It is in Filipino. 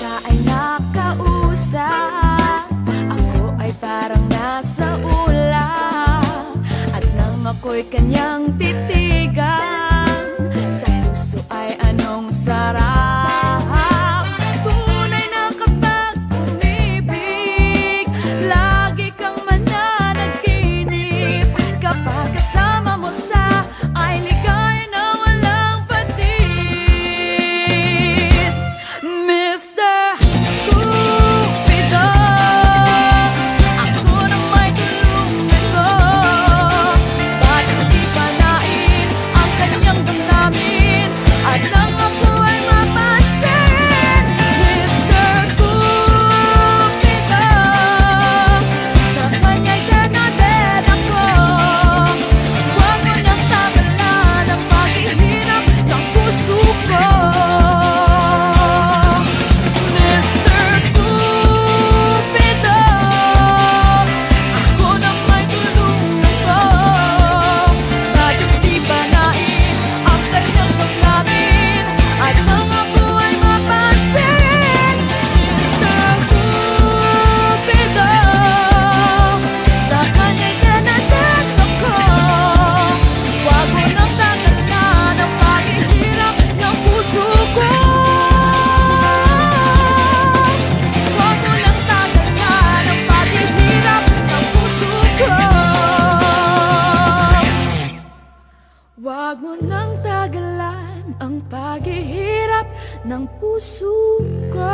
siya ay nakausap, ako ay parang nasa ulap. At nang ako'y kanyang titigan, sa puso ay anong sarap. Tunay na kapag umibig, lagi kang mananaginip. Kapag kasama mo siya, ay ligaya na walang patid. Mr. Cupido, ako na may tulungan mo. Bakit di panain ang kanyang damdamin at nang ako ay mapasin? Mr. Cupido, sa kanya'y dead ako. Huwag mo nang tagalan ang paghihirap ng puso ko. Mr. Cupido, ako na may tulungan mo. Bakit di panain ang kanyang damdamin at nang ako ay mapansin? Mr. Cupido, sa kanya'y dead ako. Huwag mo nang tagalan ang paghihirap ng puso ko. Huwag mo nang tagalan ang paghihirap ng puso ko. Huwag mo nang tagalan ang paghihirap ng puso ko.